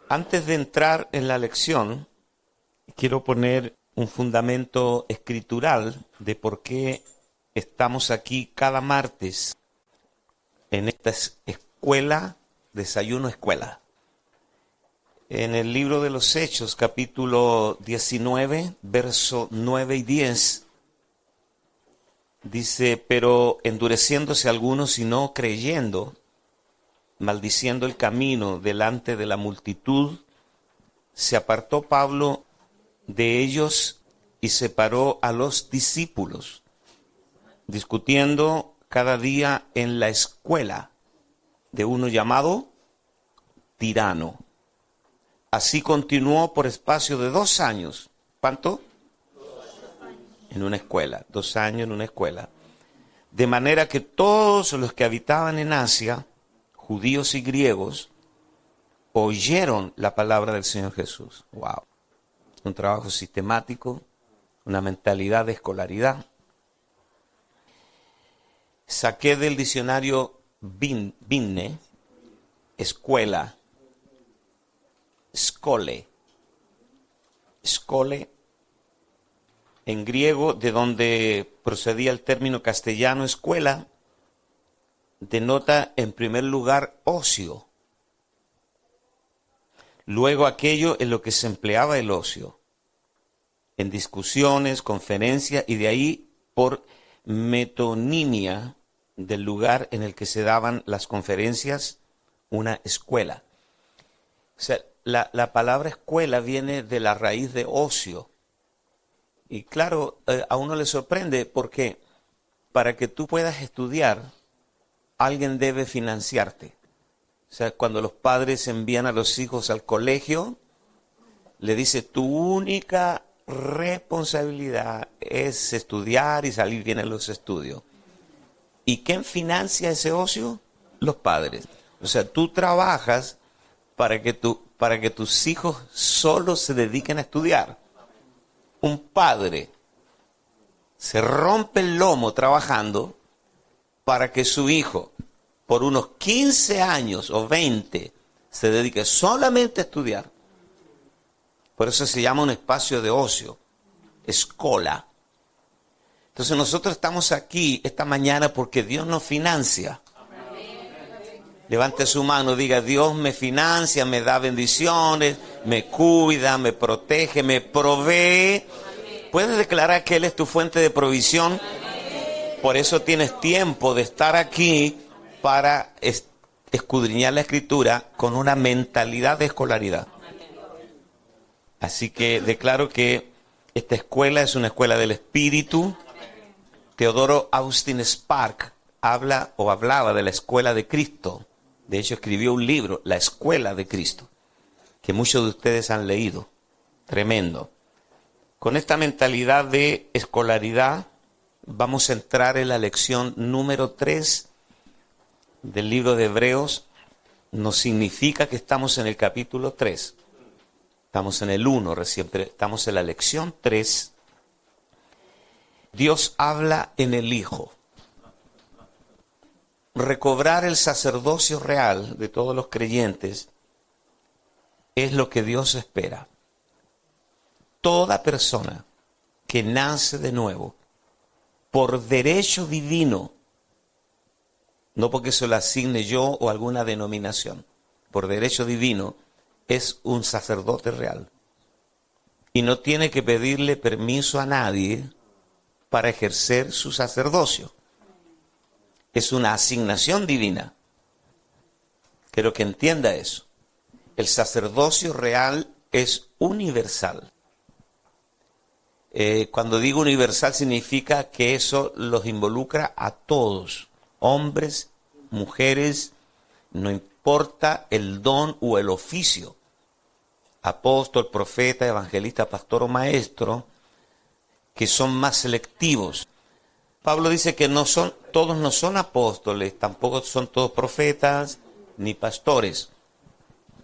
Antes de entrar en la lección, quiero poner un fundamento escritural de por qué estamos aquí cada martes en esta escuela, desayuno escuela. En el libro de los Hechos, capítulo 19, verso 9 y 10, dice: pero endureciéndose algunos y no creyendo, maldiciendo el camino delante de la multitud, se apartó Pablo de ellos y separó a los discípulos, discutiendo cada día en la escuela de uno llamado Tirano. Así continuó por espacio de 2 años. ¿Cuánto? 2 años. En una escuela, 2 años en una escuela. De manera que todos los que habitaban en Asia, judíos y griegos, oyeron la palabra del Señor Jesús. ¡Wow! Un trabajo sistemático, una mentalidad de escolaridad. Saqué del diccionario Binne, escuela, skole, en griego, de donde procedía el término castellano escuela, denota en primer lugar ocio. Luego aquello en lo que se empleaba el ocio, en discusiones, conferencias, y de ahí por metonimia del lugar en el que se daban las conferencias, una escuela. O sea, la palabra escuela viene de la raíz de ocio. Y claro, a uno le sorprende porque para que tú puedas estudiar, alguien debe financiarte. O sea, cuando los padres envían a los hijos al colegio, le dice: tu única responsabilidad es estudiar y salir bien en los estudios. ¿Y quién financia ese ocio? Los padres. O sea, tú trabajas para que tus hijos solo se dediquen a estudiar. Un padre se rompe el lomo trabajando para que su hijo, por unos 15 años o 20, se dedique solamente a estudiar. Por eso se llama un espacio de ocio, escola. Entonces nosotros estamos aquí esta mañana porque Dios nos financia. Levante su mano, diga: Dios me financia, me da bendiciones, me cuida, me protege, me provee. ¿Puedes declarar que Él es tu fuente de provisión? Por eso tienes tiempo de estar aquí para escudriñar la Escritura con una mentalidad de escolaridad. Así que declaro que esta escuela es una escuela del Espíritu. Teodoro Austin Spark hablaba de la escuela de Cristo. De hecho, escribió un libro, La Escuela de Cristo, que muchos de ustedes han leído. Tremendo. Con esta mentalidad de escolaridad, vamos a entrar en la lección número 3 del libro de Hebreos. No significa que estamos en el capítulo 3. Estamos en el 1 recién, pero estamos en la lección 3. Dios habla en el Hijo. Recobrar el sacerdocio real de todos los creyentes es lo que Dios espera. Toda persona que nace de nuevo por derecho divino, no porque se lo asigne yo o alguna denominación, por derecho divino, es un sacerdote real. Y no tiene que pedirle permiso a nadie para ejercer su sacerdocio. Es una asignación divina. Quiero que entienda eso. El sacerdocio real es universal. Cuando digo universal significa que eso los involucra a todos, hombres, mujeres, no importa el don o el oficio, apóstol, profeta, evangelista, pastor o maestro, que son más selectivos. Pablo dice que todos no son apóstoles, tampoco son todos profetas ni pastores.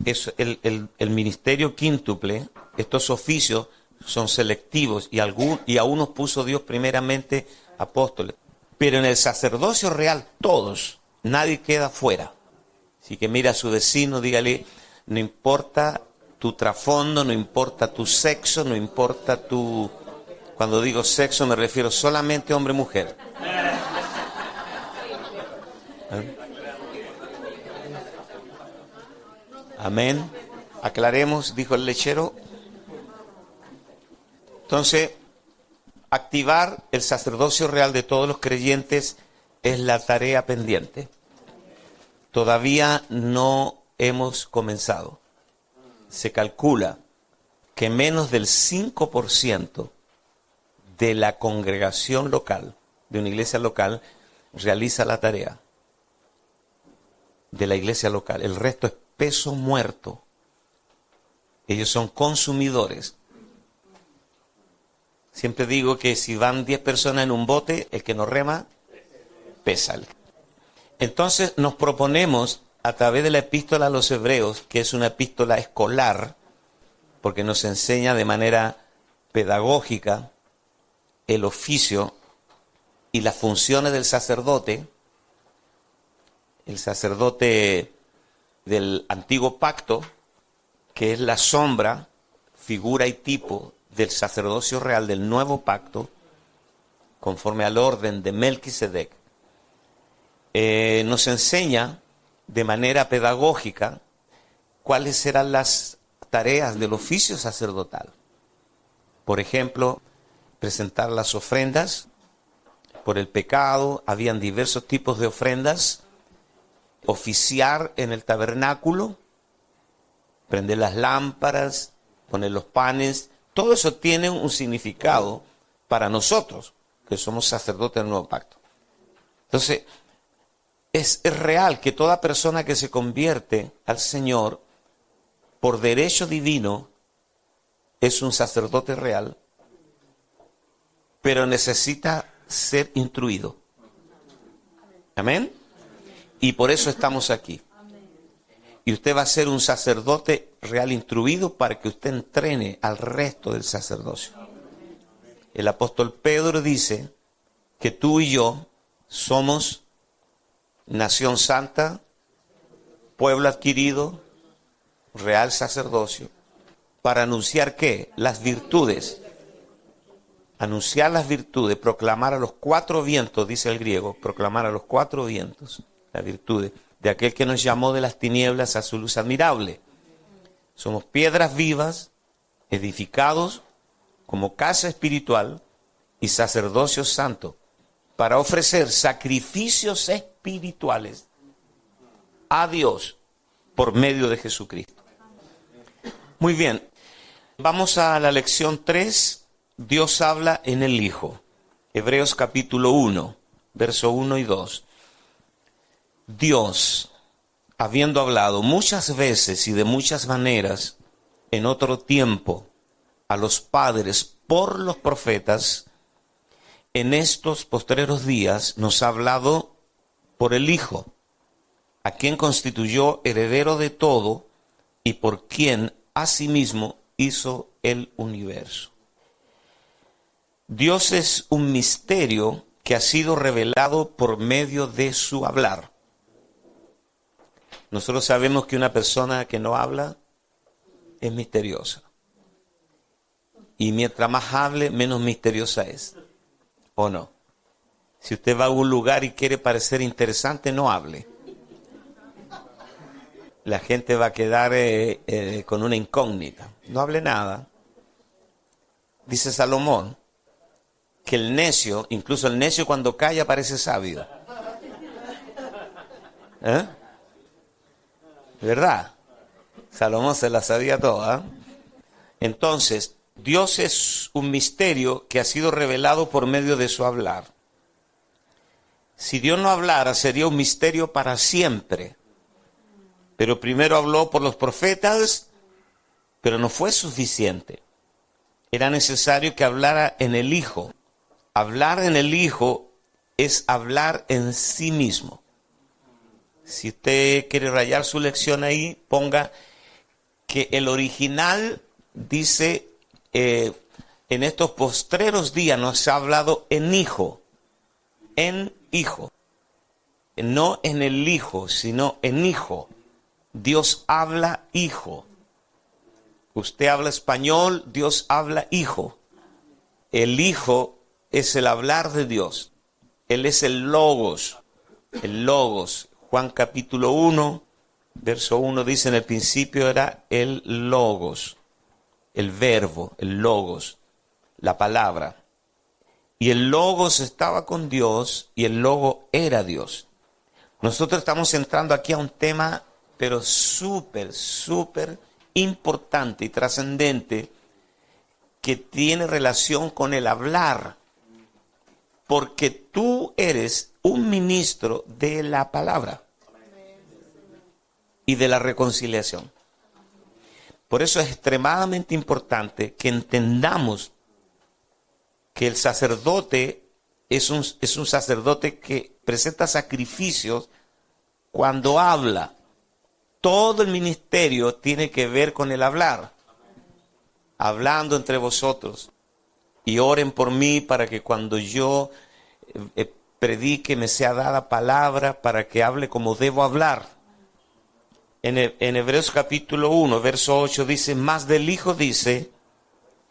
Es el ministerio quíntuple, estos oficios son selectivos y a unos puso Dios primeramente apóstoles. Pero en el sacerdocio real, todos, nadie queda fuera. Así que mira a su vecino, dígale, no importa tu trasfondo, no importa tu sexo, no importa tu... Cuando digo sexo me refiero solamente a hombre-mujer. Amén. Aclaremos, dijo el lechero. Entonces, activar el sacerdocio real de todos los creyentes es la tarea pendiente. Todavía no hemos comenzado. Se calcula que menos del 5% de la congregación local, de una iglesia local, realiza la tarea de la iglesia local. El resto es peso muerto. Ellos son consumidores. Siempre digo que si van 10 personas en un bote, el que no rema, pesa. Entonces nos proponemos, a través de la epístola a los hebreos, que es una epístola escolar, porque nos enseña de manera pedagógica el oficio y las funciones del sacerdote, el sacerdote del antiguo pacto, que es la sombra, figura y tipo del sacerdocio real del nuevo pacto, conforme al orden de Melquisedec, nos enseña de manera pedagógica cuáles serán las tareas del oficio sacerdotal. Por ejemplo, presentar las ofrendas por el pecado, habían diversos tipos de ofrendas, oficiar en el tabernáculo, prender las lámparas, poner los panes, todo eso tiene un significado para nosotros, que somos sacerdotes del nuevo pacto. Entonces, es real que toda persona que se convierte al Señor por derecho divino es un sacerdote real, pero necesita ser instruido. Amén. Y por eso estamos aquí. Y usted va a ser un sacerdote real instruido para que usted entrene al resto del sacerdocio. El apóstol Pedro dice que tú y yo somos nación santa, pueblo adquirido, real sacerdocio, para anunciar ¿qué? Las virtudes. Anunciar las virtudes, proclamar a los cuatro vientos, dice el griego, proclamar a los cuatro vientos las virtudes de aquel que nos llamó de las tinieblas a su luz admirable. Somos piedras vivas, edificados como casa espiritual y sacerdocio santo, para ofrecer sacrificios espirituales a Dios por medio de Jesucristo. Muy bien, vamos a la lección 3. Dios habla en el Hijo. Hebreos capítulo 1, verso 1 y 2. Dios, habiendo hablado muchas veces y de muchas maneras en otro tiempo a los padres por los profetas, en estos postreros días nos ha hablado por el Hijo, a quien constituyó heredero de todo y por quien asimismo hizo el universo. Dios es un misterio que ha sido revelado por medio de su hablar. Nosotros sabemos que una persona que no habla es misteriosa. Y mientras más hable, menos misteriosa es. ¿O no? Si usted va a un lugar y quiere parecer interesante, no hable. La gente va a quedar con una incógnita. No hable nada. Dice Salomón que el necio, incluso el necio cuando calla parece sabio. ¿Eh? ¿Verdad? Salomón se la sabía toda. Entonces, Dios es un misterio que ha sido revelado por medio de su hablar. Si Dios no hablara, sería un misterio para siempre. Pero primero habló por los profetas, pero no fue suficiente. Era necesario que hablara en el Hijo. Hablar en el Hijo es hablar en sí mismo. Si usted quiere rayar su lección ahí, ponga que el original dice, en estos postreros días nos ha hablado en Hijo. en hijo. No en el hijo, sino en hijo. Dios habla hijo. Usted habla español, Dios habla hijo. El hijo es el hablar de Dios. Él es el logos. El logos. Juan capítulo 1, verso 1 dice: en el principio era el logos. El verbo, el logos. La palabra. Y el logos estaba con Dios y el logo era Dios. Nosotros estamos entrando aquí a un tema, pero súper importante y trascendente, que tiene relación con el hablar. Porque tú eres un ministro de la palabra y de la reconciliación. Por eso es extremadamente importante que entendamos que el sacerdote es un sacerdote que presenta sacrificios cuando habla. Todo el ministerio tiene que ver con el hablar. Hablando entre vosotros. Y oren por mí para que cuando yo predique me sea dada palabra para que hable como debo hablar. En Hebreos capítulo 1, verso 8 dice: más del Hijo dice: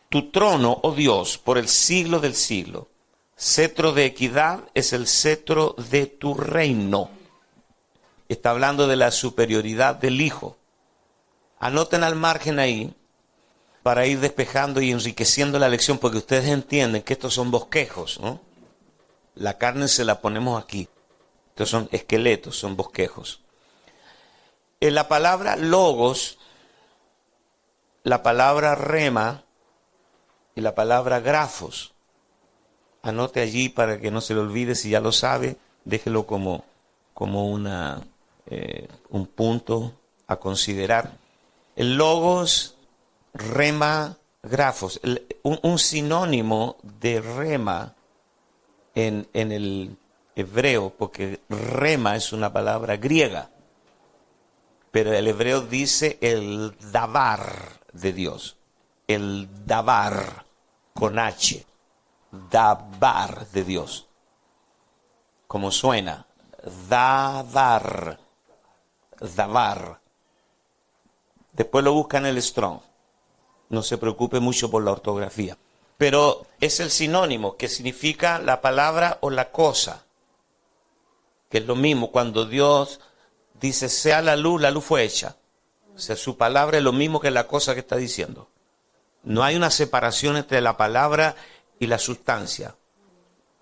tu trono, oh Dios, por el siglo del siglo. Cetro de equidad es el cetro de tu reino. Está hablando de la superioridad del Hijo. Anoten al margen ahí para ir despejando y enriqueciendo la lección, porque ustedes entienden que estos son bosquejos, ¿no? La carne se la ponemos aquí. Estos son esqueletos, son bosquejos. En la palabra logos, la palabra rema y la palabra grafos. Anote allí para que no se le olvide, si ya lo sabe, déjelo como un punto a considerar. El logos, rema, grafos. Un sinónimo de rema en el hebreo, porque rema es una palabra griega, pero el hebreo dice el davar de Dios. El davar con H. Davar de Dios. Como suena. Davar. Davar. Después lo buscan en el Strong. No se preocupe mucho por la ortografía. Pero es el sinónimo que significa la palabra o la cosa. Que es lo mismo cuando Dios dice sea la luz fue hecha. O sea, su palabra es lo mismo que la cosa que está diciendo. No hay una separación entre la palabra y la sustancia.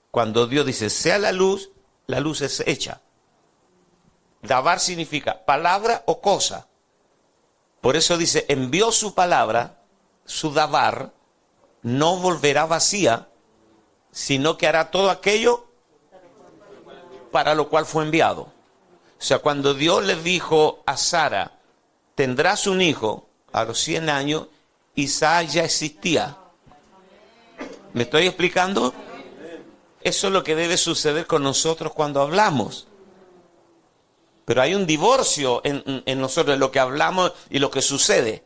Cuando Dios dice sea la luz es hecha. Davar significa palabra o cosa. Por eso dice, envió su palabra, su davar, no volverá vacía, sino que hará todo aquello para lo cual fue enviado. O sea, cuando Dios le dijo a Sara, tendrás un hijo, a los 100 años, Isaac ya existía. ¿Me estoy explicando? Eso es lo que debe suceder con nosotros cuando hablamos. Pero hay un divorcio en nosotros, en lo que hablamos y lo que sucede.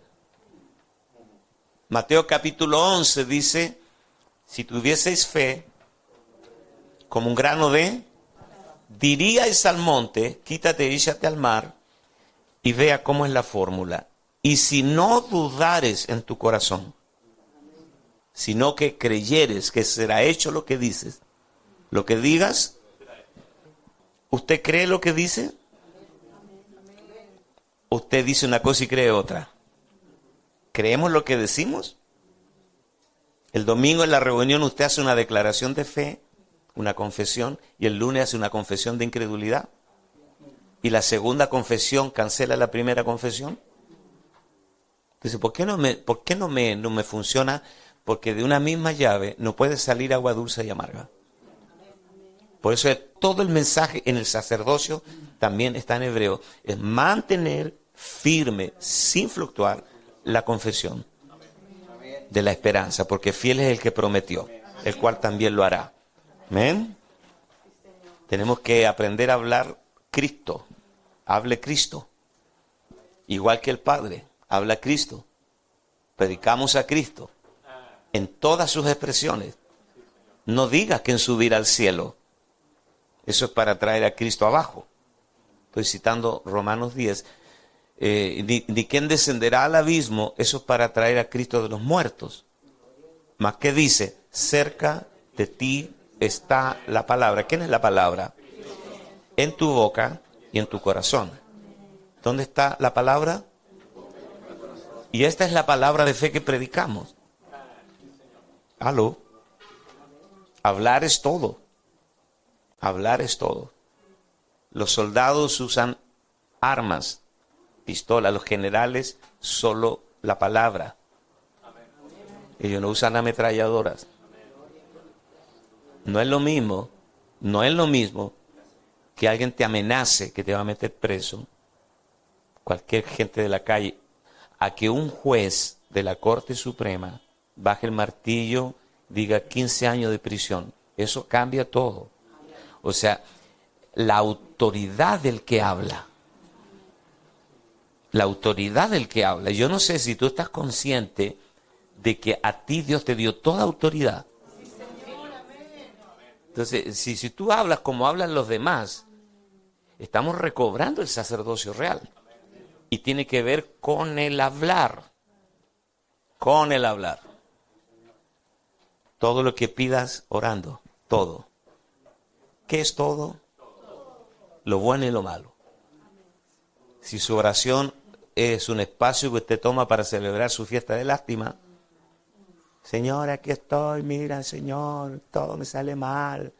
Mateo capítulo 11 dice, si tuvieseis fe, como un grano de, diríais al monte, quítate y échate al mar, y vea cómo es la fórmula. Y si no dudares en tu corazón, sino que creyeres que será hecho lo que dices, lo que digas, ¿usted cree lo que dice? Usted dice una cosa y cree otra. ¿Creemos lo que decimos? El domingo en la reunión usted hace una declaración de fe, una confesión, y el lunes hace una confesión de incredulidad. Y la segunda confesión cancela la primera confesión. Dice, ¿por qué no me funciona? Porque de una misma llave no puede salir agua dulce y amarga. Por eso todo el mensaje en el sacerdocio también está en hebreo. Es mantener firme, sin fluctuar, la confesión de la esperanza. Porque fiel es el que prometió, el cual también lo hará. ¿Amén? Tenemos que aprender a hablar Cristo. Hable Cristo. Igual que el Padre, habla Cristo. Predicamos a Cristo en todas sus expresiones. No digas que en subir al cielo. Eso es para traer a Cristo abajo. Estoy citando Romanos 10. Ni quién descenderá al abismo, eso es para traer a Cristo de los muertos. Más que dice, cerca de ti está la palabra. ¿Quién es la palabra? En tu boca y en tu corazón. ¿Dónde está la palabra? Y esta es la palabra de fe que predicamos. ¿Aló? Hablar es todo. Hablar es todo. Los soldados usan armas, pistolas. Los generales solo la palabra. Ellos no usan ametralladoras. No es lo mismo que alguien te amenace que te va a meter preso, cualquier gente de la calle, a que un juez de la Corte Suprema baje el martillo, diga 15 años de prisión. Eso cambia todo. O sea, la autoridad del que habla. La autoridad del que habla. Yo no sé si tú estás consciente de que a ti Dios te dio toda autoridad. Entonces, si tú hablas como hablan los demás, estamos recobrando el sacerdocio real. Y tiene que ver con el hablar. Con el hablar. Todo lo que pidas orando. Todo. ¿Qué es todo? Lo bueno y lo malo. Si su oración es un espacio que usted toma para celebrar su fiesta de lástima, Señor, aquí estoy, mira, Señor, todo me sale mal.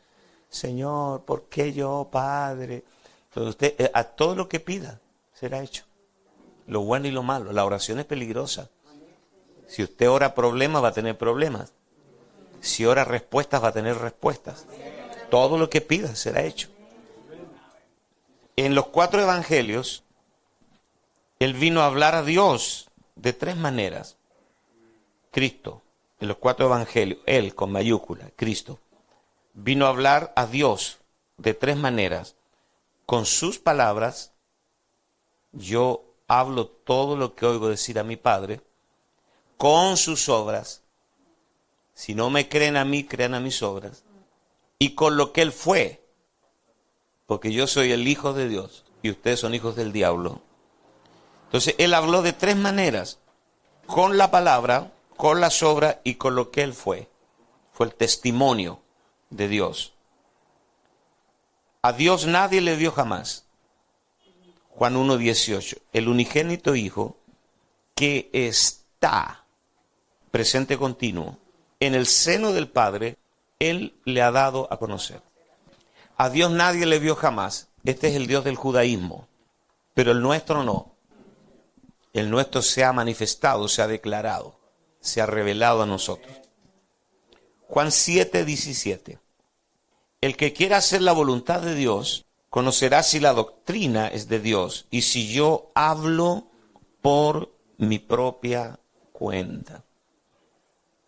Señor, ¿por qué yo, Padre? Entonces usted, a todo lo que pida, será hecho. Lo bueno y lo malo. La oración es peligrosa. Si usted ora problemas, va a tener problemas. Si ora respuestas, va a tener respuestas. Todo lo que pida será hecho. En los 4 evangelios, Él vino a hablar a Dios de 3 maneras. Cristo, en los 4 evangelios, Él con mayúscula, Cristo, vino a hablar a Dios de 3 maneras. Con sus palabras, yo hablo todo lo que oigo decir a mi Padre. Con sus obras, si no me creen a mí, crean a mis obras. Y con lo que Él fue, porque yo soy el Hijo de Dios y ustedes son hijos del diablo. Entonces, Él habló de 3 maneras. Con la palabra, con las obras y con lo que Él fue. Fue el testimonio de Dios. A Dios nadie le dio jamás. Juan 1:18. El unigénito Hijo que está presente continuo en el seno del Padre, Él le ha dado a conocer. A Dios nadie le vio jamás. Este es el Dios del judaísmo. Pero el nuestro no. El nuestro se ha manifestado, se ha declarado, se ha revelado a nosotros. Juan 7:17. El que quiera hacer la voluntad de Dios, conocerá si la doctrina es de Dios y si yo hablo por mi propia cuenta.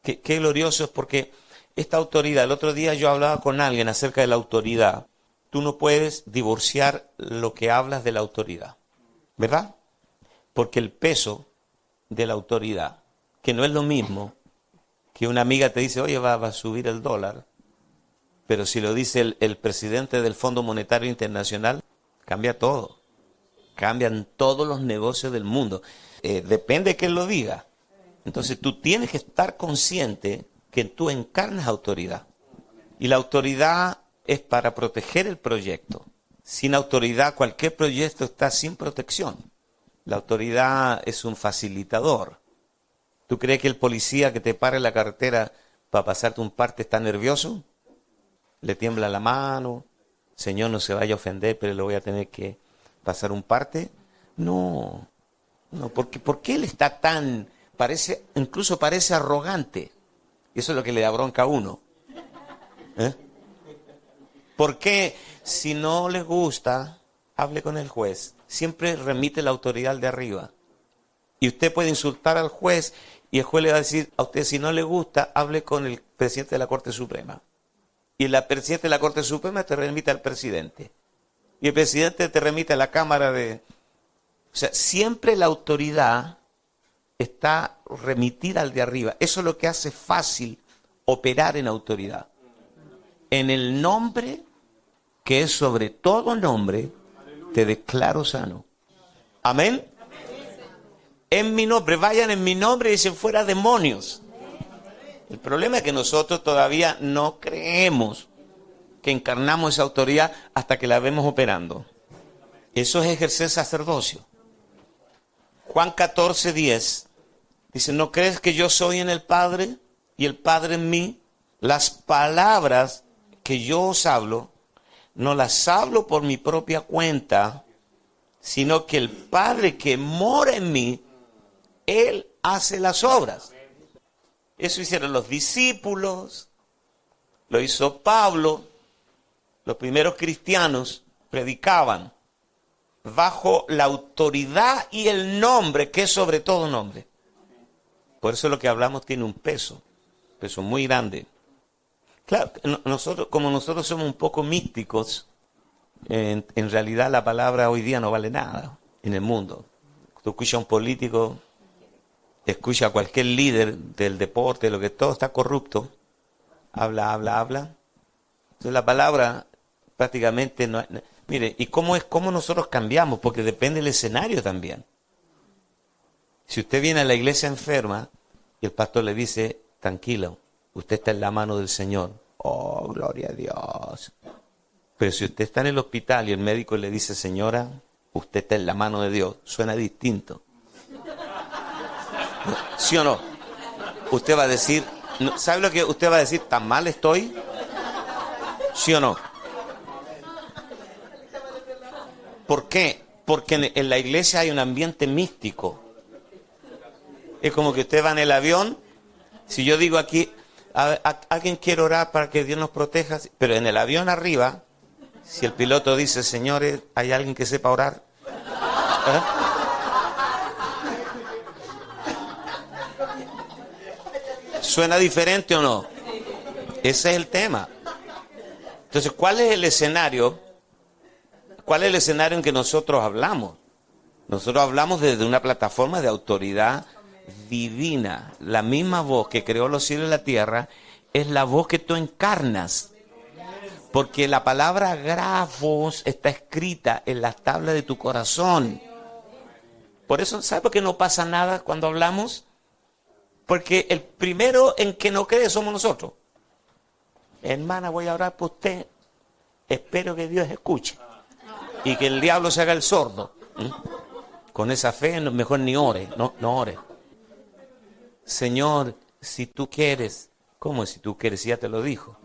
Qué glorioso es, porque esta autoridad, el otro día yo hablaba con alguien acerca de la autoridad. Tú no puedes divorciar lo que hablas de la autoridad, ¿verdad? Porque el peso de la autoridad, que no es lo mismo que una amiga te dice, oye, va a subir el dólar, pero si lo dice el presidente del Fondo Monetario Internacional, cambia todo. Cambian todos los negocios del mundo. Depende de quién lo diga. Entonces tú tienes que estar consciente que tú encarnas autoridad. Y la autoridad es para proteger el proyecto. Sin autoridad cualquier proyecto está sin protección. La autoridad es un facilitador. ¿Tú crees que el policía que te para en la carretera para pasarte un parte está nervioso? Le tiembla la mano. Señor, no se vaya a ofender, pero le voy a tener que pasar un parte. No, porque ¿por qué él está tan, incluso parece arrogante? Eso es lo que le da bronca a uno. ¿Por qué, si no le gusta, hable con el juez? Siempre remite la autoridad al de arriba. Y usted puede insultar al juez y el juez le va a decir a usted, si no le gusta, hable con el presidente de la Corte Suprema. Y la presidente de la Corte Suprema te remite al presidente. Y el presidente te remite a la Cámara de... O sea, siempre la autoridad está remitida al de arriba. Eso es lo que hace fácil operar en autoridad. En el nombre que es sobre todo nombre, te declaro sano. Amén. En mi nombre, vayan en mi nombre y dicen fuera demonios. El problema es que nosotros todavía no creemos que encarnamos esa autoridad hasta que la vemos operando. Eso es ejercer sacerdocio. Juan 14:10 dice, ¿no crees que yo soy en el Padre y el Padre en mí? Las palabras que yo os hablo, no las hablo por mi propia cuenta, sino que el Padre que mora en mí, Él hace las obras. Eso hicieron los discípulos, lo hizo Pablo, los primeros cristianos predicaban bajo la autoridad y el nombre que es sobre todo nombre. Por eso lo que hablamos tiene un peso muy grande. Claro, como nosotros somos un poco místicos, en realidad la palabra hoy día no vale nada en el mundo. Tú escuchas a un político, escucha a cualquier líder del deporte, lo que todo está corrupto, habla. Entonces la palabra prácticamente no. Mire, ¿y cómo nosotros cambiamos? Porque depende del escenario también. Si usted viene a la iglesia enferma y el pastor le dice, tranquilo, usted está en la mano del Señor. Oh, gloria a Dios. Pero si usted está en el hospital y el médico le dice, señora, usted está en la mano de Dios, suena distinto. ¿Sí o no? Usted va a decir, ¿sabe lo que usted va a decir? ¿Tan mal estoy? ¿Sí o no? ¿Por qué? Porque en la iglesia hay un ambiente místico. Es como que usted va en el avión, si yo digo aquí, alguien quiere orar para que Dios nos proteja, pero en el avión arriba, si el piloto dice, señores, ¿hay alguien que sepa orar? ¿Eh? ¿Suena diferente o no? Ese es el tema. Entonces, ¿cuál es el escenario? ¿Cuál es el escenario en que nosotros hablamos? Nosotros hablamos desde una plataforma de autoridad divina. La misma voz que creó los cielos y la tierra es la voz que tú encarnas. Porque la palabra grafos está escrita en las tablas de tu corazón. Por eso, ¿sabe por qué no pasa nada cuando hablamos? Porque el primero en que no cree somos nosotros. Hermana, voy a orar por usted. Espero que Dios escuche. Y que el diablo se haga el sordo. Con esa fe, mejor ni ore. No ore. Señor, si tú quieres. ¿Cómo si tú quieres? Si ya te lo dijo.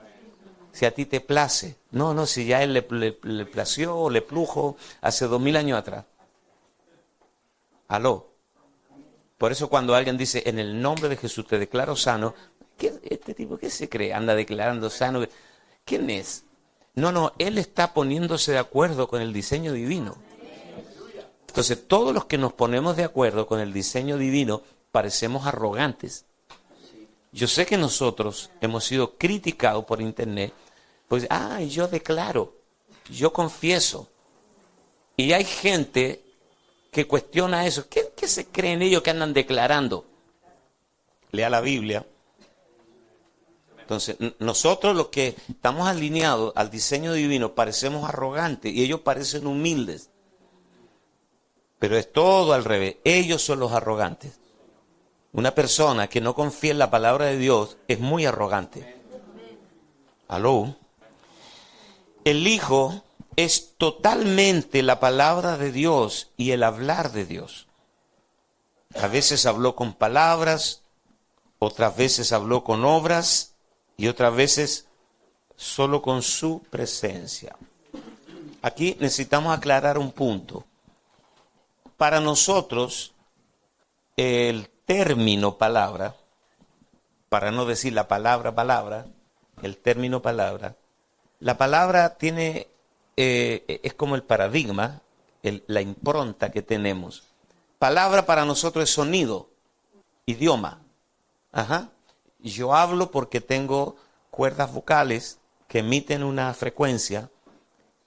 Si a ti te place. No, si ya a él le plació o le plujo hace 2000 años atrás. Aló. Por eso cuando alguien dice, en el nombre de Jesús te declaro sano, ¿este tipo qué se cree? Anda declarando sano. ¿Quién es? No, él está poniéndose de acuerdo con el diseño divino. Entonces, todos los que nos ponemos de acuerdo con el diseño divino, parecemos arrogantes. Yo sé que nosotros hemos sido criticados por internet, pues, yo declaro, yo confieso. Y hay gente que cuestiona eso. ¿Qué se creen ellos que andan declarando? Lea la Biblia. Entonces, nosotros los que estamos alineados al diseño divino parecemos arrogantes y ellos parecen humildes. Pero es todo al revés. Ellos son los arrogantes. Una persona que no confía en la palabra de Dios es muy arrogante. ¿Aló? El Hijo es totalmente la palabra de Dios y el hablar de Dios. A veces habló con palabras, otras veces habló con obras y otras veces solo con su presencia. Aquí necesitamos aclarar un punto. Para nosotros, el término palabra, para no decir la palabra, el término palabra, la palabra tiene, es como el paradigma, la impronta que tenemos. Palabra para nosotros es sonido, idioma. Yo hablo porque tengo cuerdas vocales que emiten una frecuencia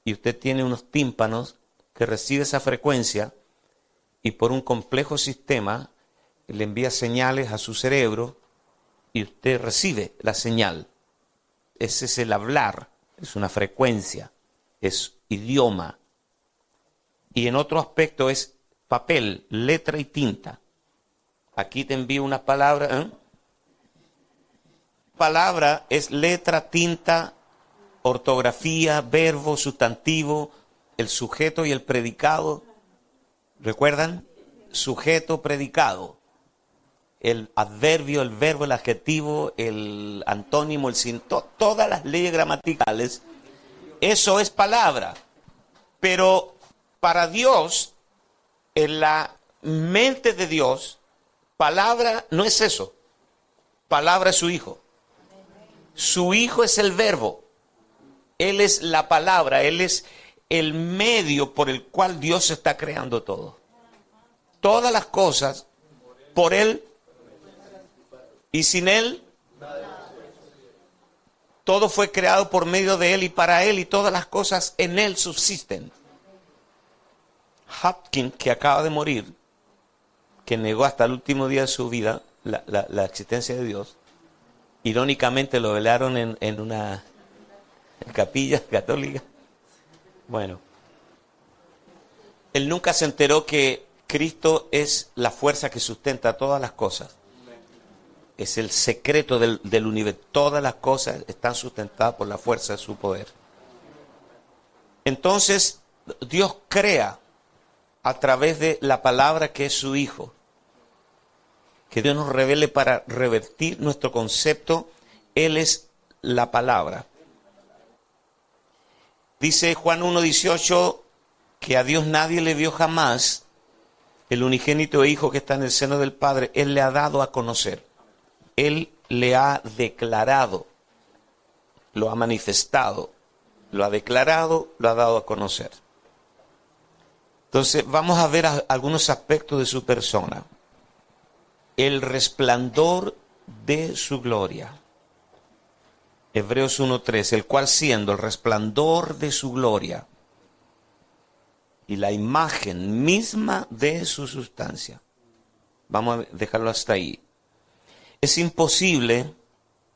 y usted tiene unos tímpanos que recibe esa frecuencia y por un complejo sistema le envía señales a su cerebro y usted recibe la señal. Ese es el hablar, es una frecuencia. es idioma. Y en otro aspecto es papel, letra y tinta. Aquí te envío una palabra. Palabra es letra, tinta, ortografía, verbo, sustantivo, el sujeto y el predicado. ¿Recuerdan? Sujeto, predicado. El adverbio, el verbo, el adjetivo, el antónimo, el todas las leyes gramaticales. Eso es palabra. Pero para Dios, en la mente de Dios, palabra no es eso. Palabra es su Hijo. Su Hijo es el verbo. Él es la palabra. Él es el medio por el cual Dios está creando todo. Todas las cosas por Él y sin Él. Todo fue creado por medio de Él y para Él, y todas las cosas en Él subsisten. Hopkins, que acaba de morir, que negó hasta el último día de su vida la existencia de Dios, irónicamente lo velaron en una capilla católica. Bueno, él nunca se enteró que Cristo es la fuerza que sustenta todas las cosas. Es el secreto del universo. Todas las cosas están sustentadas por la fuerza de su poder. Entonces, Dios crea a través de la palabra que es su Hijo. Que Dios nos revele para revertir nuestro concepto. Él es la palabra. Dice Juan 1:18 que a Dios nadie le vio jamás. El unigénito Hijo que está en el seno del Padre, Él le ha dado a conocer. Él le ha declarado, lo ha manifestado, lo ha declarado, lo ha dado a conocer. Entonces vamos a ver algunos aspectos de su persona. El resplandor de su gloria. Hebreos 1:3, el cual siendo el resplandor de su gloria y la imagen misma de su sustancia. Vamos a dejarlo hasta ahí. Es imposible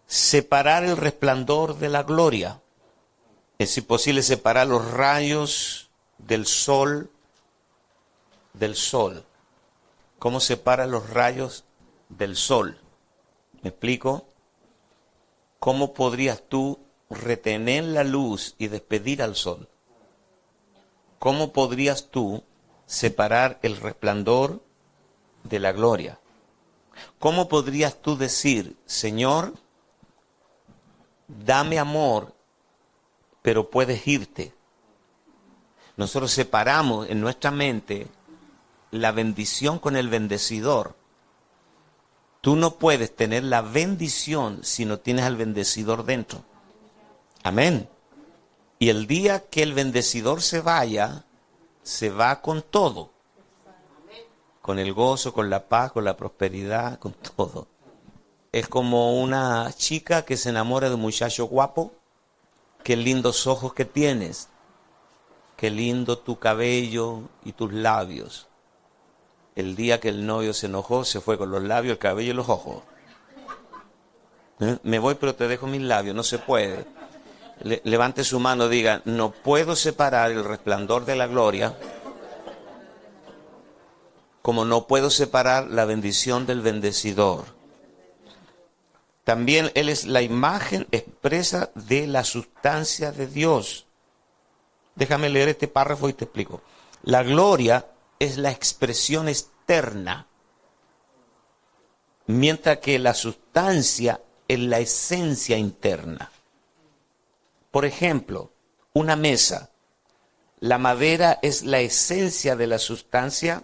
separar el resplandor de la gloria. Es imposible separar los rayos del sol del sol. ¿Cómo separa los rayos del sol? ¿Me explico? ¿Cómo podrías tú retener la luz y despedir al sol? ¿Cómo podrías tú separar el resplandor de la gloria? ¿Cómo podrías tú decir, Señor, dame amor, pero puedes irte? Nosotros separamos en nuestra mente la bendición con el bendecidor. Tú no puedes tener la bendición si no tienes al bendecidor dentro. Amén. Y el día que el bendecidor se vaya, se va con todo. Con el gozo, con la paz, con la prosperidad, con todo. Es como una chica que se enamora de un muchacho guapo. Qué lindos ojos que tienes. Qué lindo tu cabello y tus labios. El día que el novio se enojó, se fue con los labios, el cabello y los ojos. Me voy, pero te dejo mis labios. No se puede. Levante su mano, diga, no puedo separar el resplandor de la gloria, como no puedo separar la bendición del bendecidor. También Él es la imagen expresa de la sustancia de Dios. Déjame leer este párrafo y te explico. La gloria es la expresión externa, mientras que la sustancia es la esencia interna. Por ejemplo, una mesa. La madera es la esencia de la sustancia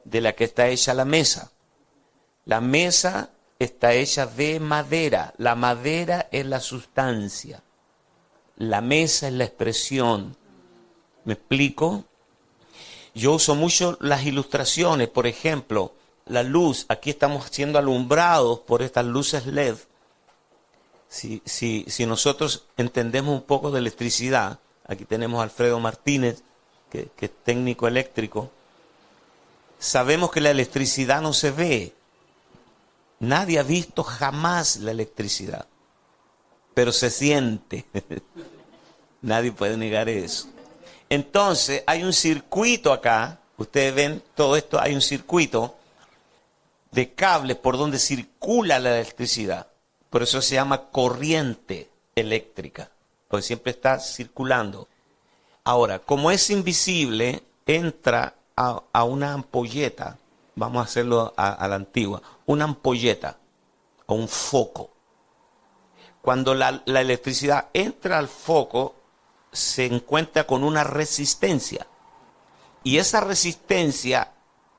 de la que está hecha la mesa. La mesa está hecha de madera. La madera es la sustancia. La mesa es la expresión. ¿Me explico? Yo uso mucho las ilustraciones. Por ejemplo, la luz. Aquí estamos siendo alumbrados por estas luces LED. Si nosotros entendemos un poco de electricidad, aquí tenemos a Alfredo Martínez, que es técnico eléctrico, sabemos que la electricidad no se ve. Nadie ha visto jamás la electricidad, pero se siente. Nadie puede negar eso. Entonces, hay un circuito acá. Ustedes ven todo esto, hay un circuito de cables por donde circula la electricidad. Por eso se llama corriente eléctrica, porque siempre está circulando. Ahora, como es invisible, entra a una ampolleta. Vamos a hacerlo a la antigua. Una ampolleta o un foco. Cuando la electricidad entra al foco, se encuentra con una resistencia. Y esa resistencia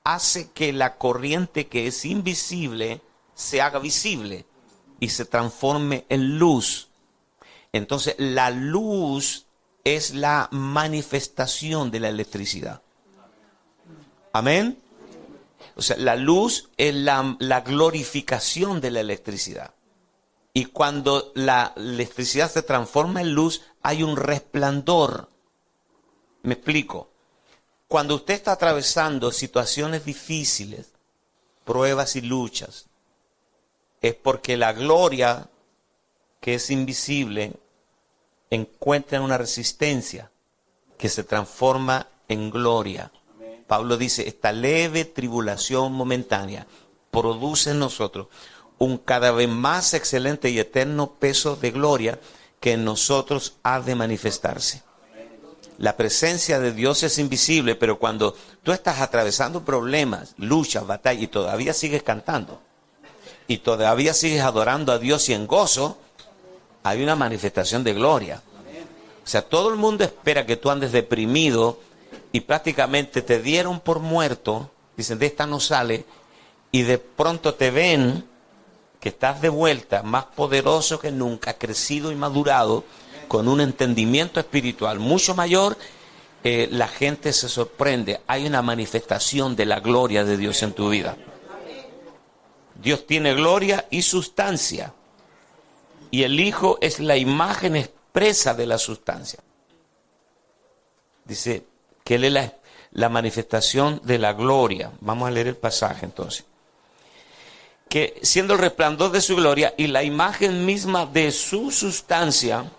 hace que la corriente que es invisible se haga visible y se transforme en luz. Entonces, la luz es la manifestación de la electricidad. Amén. O sea, la luz es la glorificación de la electricidad. Y cuando la electricidad se transforma en luz, hay un resplandor. Me explico. Cuando usted está atravesando situaciones difíciles, pruebas y luchas, es porque la gloria que es invisible encuentra una resistencia que se transforma en gloria. Pablo dice, esta leve tribulación momentánea produce en nosotros un cada vez más excelente y eterno peso de gloria que en nosotros ha de manifestarse. La presencia de Dios es invisible, pero cuando tú estás atravesando problemas, luchas, batallas y todavía sigues cantando y todavía sigues adorando a Dios y en gozo, hay una manifestación de gloria. O sea, todo el mundo espera que tú andes deprimido y prácticamente te dieron por muerto, dicen, de esta no sale, y de pronto te ven que estás de vuelta, más poderoso que nunca, crecido y madurado, con un entendimiento espiritual mucho mayor. La gente se sorprende. Hay una manifestación de la gloria de Dios en tu vida. Dios tiene gloria y sustancia. Y el Hijo es la imagen expresa de la sustancia. Dice que Él es la manifestación de la gloria. Vamos a leer el pasaje entonces. Que siendo el resplandor de su gloria y la imagen misma de su sustancia,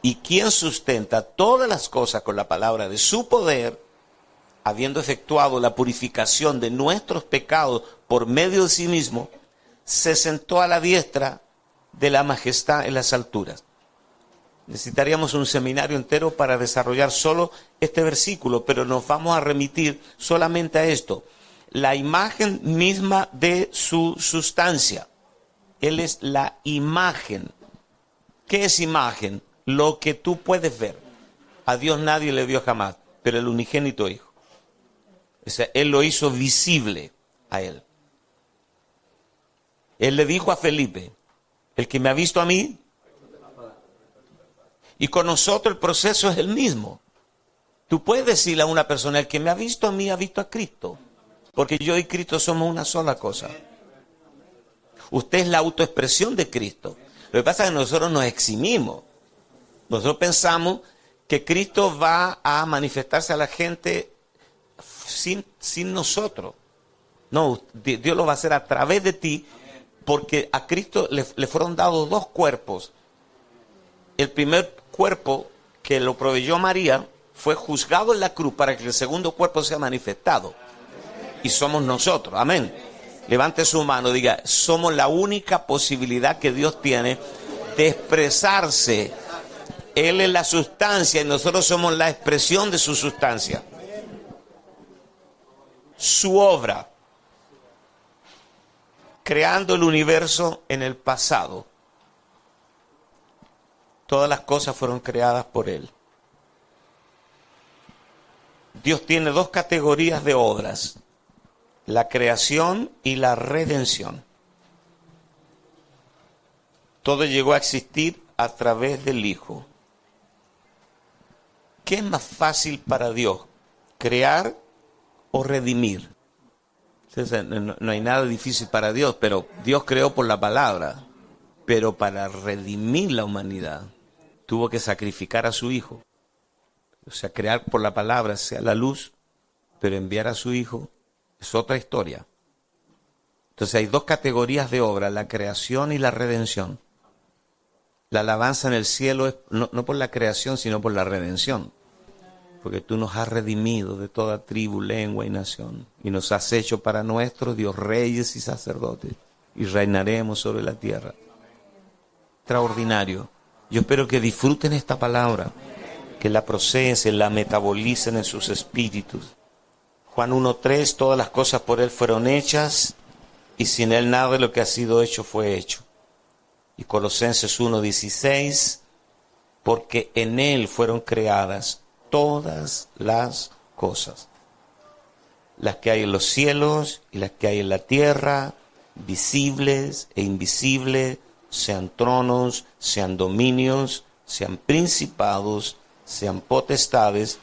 y quien sustenta todas las cosas con la palabra de su poder, habiendo efectuado la purificación de nuestros pecados por medio de sí mismo, se sentó a la diestra de la majestad en las alturas. Necesitaríamos un seminario entero para desarrollar solo este versículo, pero nos vamos a remitir solamente a esto. La imagen misma de su sustancia. Él es la imagen. ¿Qué es imagen? Lo que tú puedes ver. A Dios nadie le vio jamás, pero el unigénito Hijo. O sea, Él lo hizo visible a Él. Él le dijo a Felipe, el que me ha visto a mí, y con nosotros el proceso es el mismo. Tú puedes decirle a una persona, el que me ha visto a mí ha visto a Cristo, porque yo y Cristo somos una sola cosa. Usted es la autoexpresión de Cristo. Lo que pasa es que nosotros nos eximimos. Nosotros pensamos que Cristo va a manifestarse a la gente sin nosotros. No, Dios lo va a hacer a través de ti, porque a Cristo le fueron dados dos cuerpos. El primer cuerpo que lo proveyó María fue juzgado en la cruz para que el segundo cuerpo sea manifestado. Y somos nosotros, amén. Levante su mano, diga, somos la única posibilidad que Dios tiene de expresarse. Él es la sustancia y nosotros somos la expresión de su sustancia. Su obra, creando el universo en el pasado. Todas las cosas fueron creadas por Él. Dios tiene dos categorías de obras: la creación y la redención. Todo llegó a existir a través del Hijo. ¿Qué es más fácil para Dios? ¿Crear o redimir? No hay nada difícil para Dios, pero Dios creó por la palabra. Pero para redimir la humanidad, tuvo que sacrificar a su Hijo. O sea, crear por la palabra, sea la luz, pero enviar a su Hijo es otra historia. Entonces hay dos categorías de obra, la creación y la redención. La alabanza en el cielo es no por la creación, sino por la redención. Porque tú nos has redimido de toda tribu, lengua y nación. Y nos has hecho para nuestro Dios reyes y sacerdotes. Y reinaremos sobre la tierra. Extraordinario. Yo espero que disfruten esta palabra. Que la procesen, la metabolicen en sus espíritus. Juan 1:3, todas las cosas por Él fueron hechas. Y sin Él nada de lo que ha sido hecho fue hecho. Y Colosenses 1:16, porque en Él fueron creadas todas las cosas, las que hay en los cielos y las que hay en la tierra, visibles e invisibles, sean tronos, sean dominios, sean principados, sean potestades,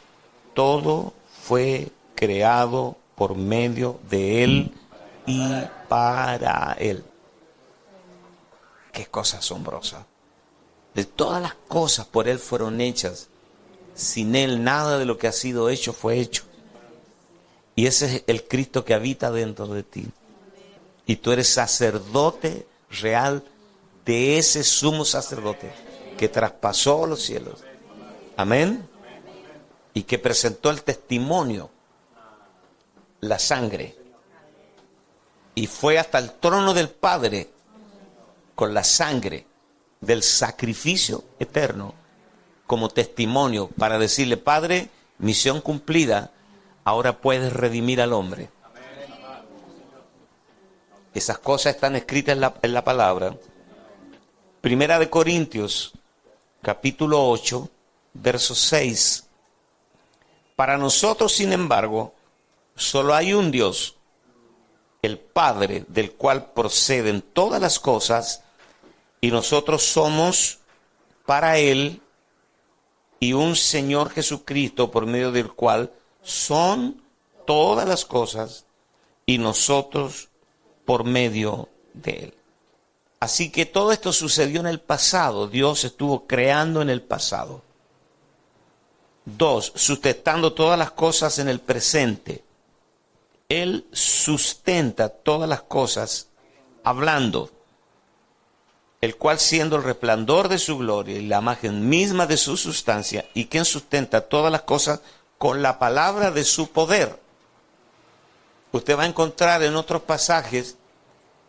todo fue creado por medio de Él y para Él. Qué cosa asombrosa. De todas las cosas por Él fueron hechas. Sin Él nada de lo que ha sido hecho fue hecho. Y ese es el Cristo que habita dentro de ti. Y tú eres sacerdote real de ese sumo sacerdote que traspasó los cielos. Amén. Y que presentó el testimonio, la sangre. Y fue hasta el trono del Padre con la sangre del sacrificio eterno como testimonio para decirle: Padre, misión cumplida, ahora puedes redimir al hombre. Esas cosas están escritas en la palabra. Primera de Corintios, capítulo 8, verso 6. Para nosotros, sin embargo, solo hay un Dios, el Padre, del cual proceden todas las cosas, y nosotros somos para Él, y un Señor Jesucristo, por medio del cual son todas las cosas, y nosotros por medio de Él. Así que todo esto sucedió en el pasado. Dios estuvo creando en el pasado. 2, sustentando todas las cosas en el presente. Él sustenta todas las cosas hablando, el cual siendo el resplandor de su gloria y la imagen misma de su sustancia, y quien sustenta todas las cosas con la palabra de su poder. Usted va a encontrar en otros pasajes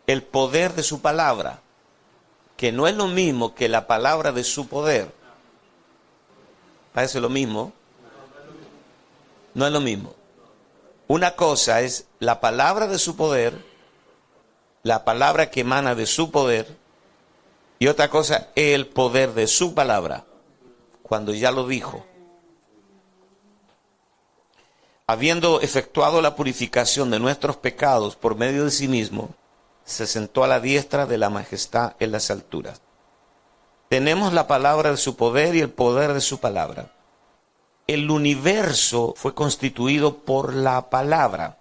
el poder de su palabra, que no es lo mismo que la palabra de su poder. ¿Parece lo mismo? No es lo mismo. Una cosa es la palabra de su poder, la palabra que emana de su poder, y otra cosa es el poder de su palabra, cuando ya lo dijo. Habiendo efectuado la purificación de nuestros pecados por medio de sí mismo, se sentó a la diestra de la majestad en las alturas. Tenemos la palabra de su poder y el poder de su palabra. El universo fue constituido por la palabra.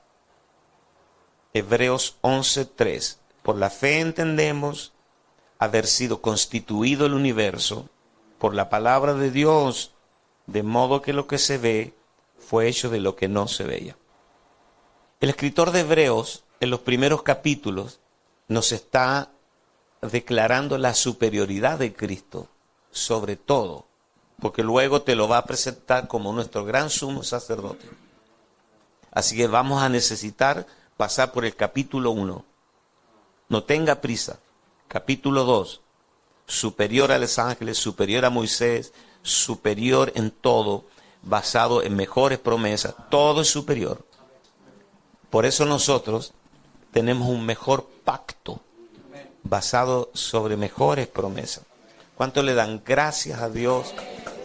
Hebreos 11:3. Por la fe entendemos haber sido constituido el universo por la palabra de Dios, de modo que lo que se ve fue hecho de lo que no se veía. El escritor de Hebreos, en los primeros capítulos, nos está declarando la superioridad de Cristo sobre todo, porque luego te lo va a presentar como nuestro gran sumo sacerdote. Así que vamos a necesitar pasar por el capítulo 1. No tenga prisa. Capítulo 2, superior a los ángeles, superior a Moisés, superior en todo, basado en mejores promesas, todo es superior. Por eso nosotros tenemos un mejor pacto, basado sobre mejores promesas. ¿Cuánto le dan gracias a Dios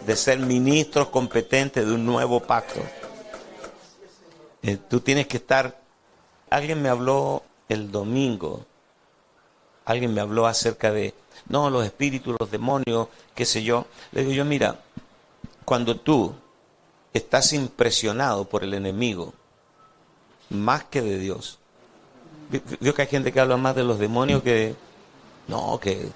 de ser ministros competentes de un nuevo pacto? Tú tienes que estar... Alguien me habló el domingo. Alguien me habló acerca de, no, los espíritus, los demonios, qué sé yo. Le digo yo, mira, cuando tú estás impresionado por el enemigo, más que de Dios. Veo que hay gente que habla más de los demonios que, no, que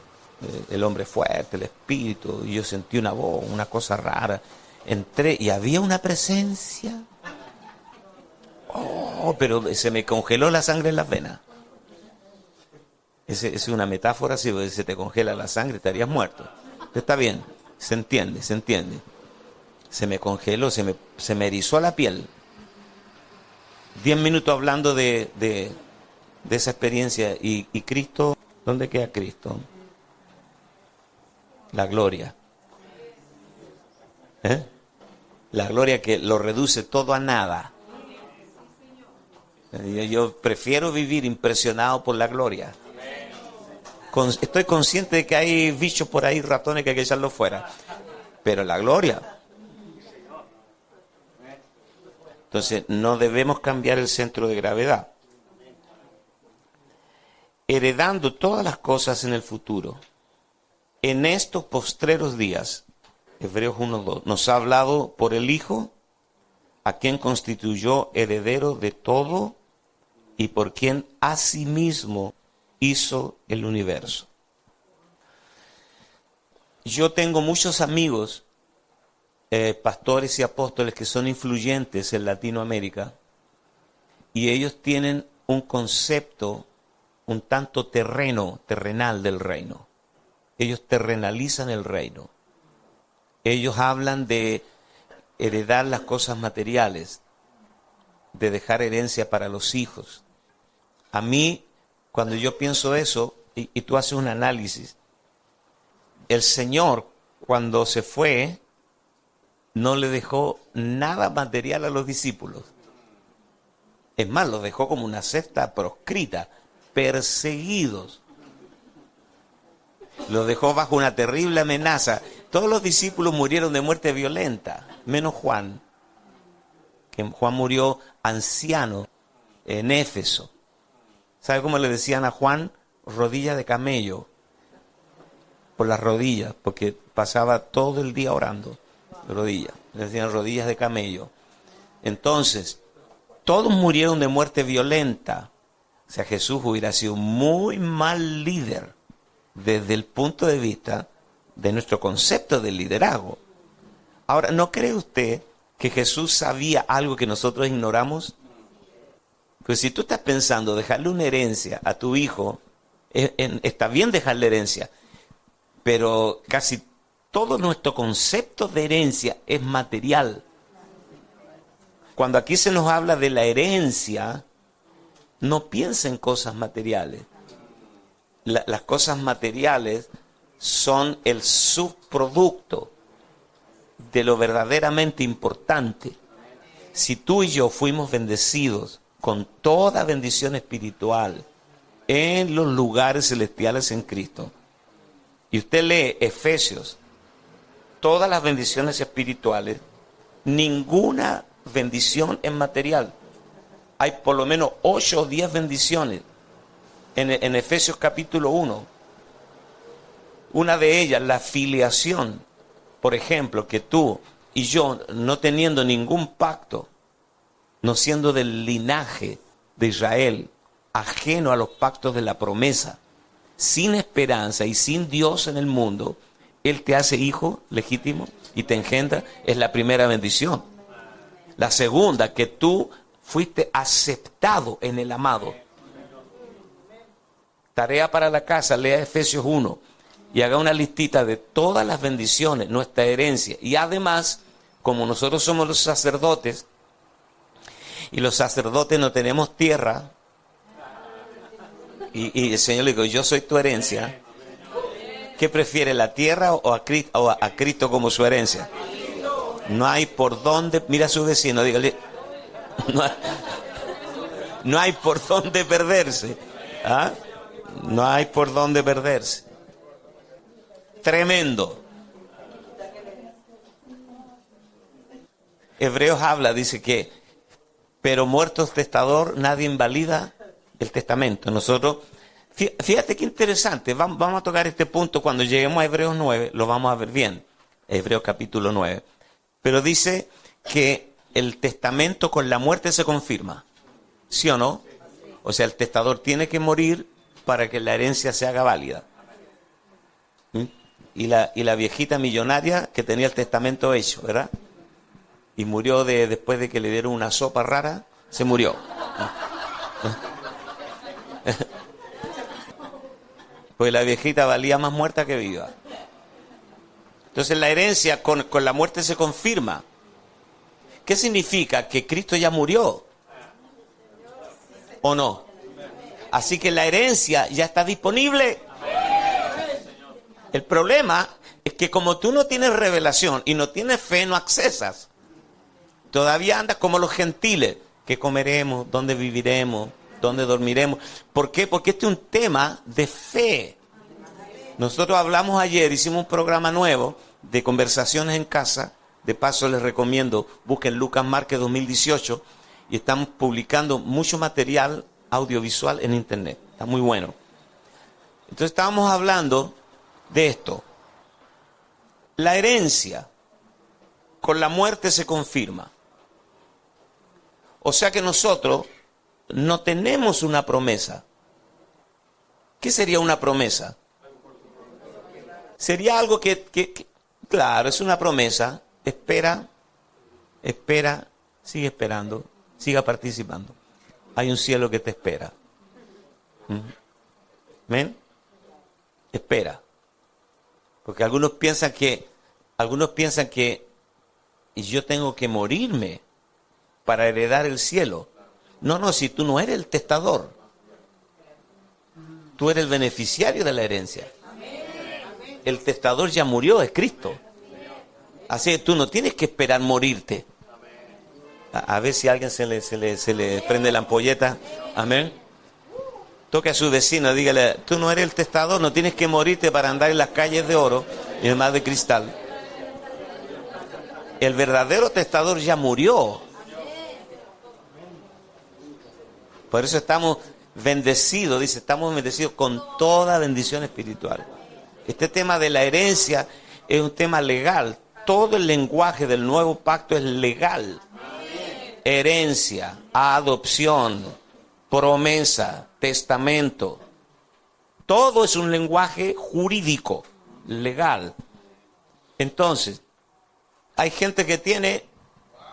el hombre fuerte, el espíritu, y yo sentí una voz, una cosa rara. Entré y había una presencia. Oh, pero se me congeló la sangre en las venas. Esa es una metáfora. Si se te congela la sangre, estarías muerto. Está bien, se entiende, se entiende. Se me congeló, se me erizó la piel. 10 minutos hablando de esa experiencia. ¿Y Cristo? ¿Dónde queda Cristo? La gloria. La gloria que lo reduce todo a nada. Yo prefiero vivir impresionado por la gloria. Estoy consciente de que hay bichos por ahí, ratones, que hay que echarlos fuera. Pero la gloria. Entonces, no debemos cambiar el centro de gravedad. Heredando todas las cosas en el futuro. En estos postreros días, Hebreos 1:2, nos ha hablado por el Hijo, a quien constituyó heredero de todo y por quien asimismo hizo el universo. Yo tengo muchos amigos, pastores y apóstoles que son influyentes en Latinoamérica, y ellos tienen un concepto un tanto terrenal del reino. Ellos terrenalizan el reino. Ellos hablan de heredar las cosas materiales, de dejar herencia para los hijos. A mí, cuando yo pienso eso, y tú haces un análisis, el Señor, cuando se fue, no le dejó nada material a los discípulos. Es más, los dejó como una secta proscrita, perseguidos. Los dejó bajo una terrible amenaza. Todos los discípulos murieron de muerte violenta, menos Juan, que Juan murió anciano en Éfeso. ¿Sabe cómo le decían a Juan? Rodilla de camello, por las rodillas, porque pasaba todo el día orando. Rodillas, le decían rodillas de camello. Entonces, todos murieron de muerte violenta. O sea, Jesús hubiera sido muy mal líder desde el punto de vista de nuestro concepto de liderazgo. Ahora, ¿no cree usted que Jesús sabía algo que nosotros ignoramos? Pues si tú estás pensando dejarle una herencia a tu hijo, está bien dejarle herencia, pero casi todo nuestro concepto de herencia es material. Cuando aquí se nos habla de la herencia, no piensa en cosas materiales. Las cosas materiales son el subproducto de lo verdaderamente importante. Si tú y yo fuimos bendecidos con toda bendición espiritual en los lugares celestiales en Cristo, y usted lee Efesios, todas las bendiciones espirituales, ninguna bendición es material. Hay por lo menos 8 o 10 bendiciones en Efesios capítulo 1. Una de ellas, la filiación. Por ejemplo, que tú y yo, no teniendo ningún pacto, no siendo del linaje de Israel, ajeno a los pactos de la promesa, sin esperanza y sin Dios en el mundo, Él te hace hijo legítimo y te engendra, es la primera bendición. La segunda, que tú fuiste aceptado en el amado. Tarea para la casa, lea Efesios 1 y haga una listita de todas las bendiciones, nuestra herencia. Y además, como nosotros somos los sacerdotes, y los sacerdotes no tenemos tierra, y el Señor le dijo, yo soy tu herencia, ¿qué prefiere, la tierra o a Cristo como su herencia? No hay por dónde, mira a su vecino, dígale, no hay por dónde perderse. ¿Ah? No hay por dónde perderse. Tremendo. Hebreos habla, dice que, pero muerto el testador, nadie invalida el testamento. Nosotros, fíjate qué interesante, vamos a tocar este punto cuando lleguemos a Hebreos 9, lo vamos a ver bien, Hebreos capítulo 9. Pero dice que el testamento con la muerte se confirma, ¿sí o no? O sea, el testador tiene que morir para que la herencia se haga válida. Y la viejita millonaria que tenía el testamento hecho, ¿verdad? Y murió después de que le dieron una sopa rara, se murió. Pues la viejita valía más muerta que viva. Entonces la herencia con la muerte se confirma. ¿Qué significa? Que Cristo ya murió. ¿O no? Así que la herencia ya está disponible. El problema es que como tú no tienes revelación y no tienes fe, no accesas. Todavía andas como los gentiles. ¿Qué comeremos? ¿Dónde viviremos? ¿Dónde dormiremos? ¿Por qué? Porque este es un tema de fe. Nosotros hablamos ayer, hicimos un programa nuevo de conversaciones en casa. De paso les recomiendo, busquen Lucas Márquez 2018 y estamos publicando mucho material audiovisual en internet. Está muy bueno. Entonces estábamos hablando de esto. La herencia con la muerte se confirma. O sea que nosotros no tenemos una promesa. ¿Qué sería una promesa? Sería algo que claro, es una promesa. Espera, sigue esperando, siga participando. Hay un cielo que te espera. ¿Ven? Espera. Porque algunos piensan que yo tengo que morirme para heredar el cielo. No, si tú no eres el testador. Tú eres el beneficiario de la herencia. El testador ya murió, es Cristo. Así que tú no tienes que esperar morirte. A ver si a alguien se le prende la ampolleta. Amén. Toque a su vecino, dígale, tú no eres el testador, no tienes que morirte para andar en las calles de oro y en el mar de cristal. El verdadero testador ya murió. Por eso estamos bendecidos, dice, estamos bendecidos con toda bendición espiritual. Este tema de la herencia es un tema legal. Todo el lenguaje del nuevo pacto es legal. Herencia, adopción, promesa, testamento. Todo es un lenguaje jurídico, legal. Entonces, hay gente que tiene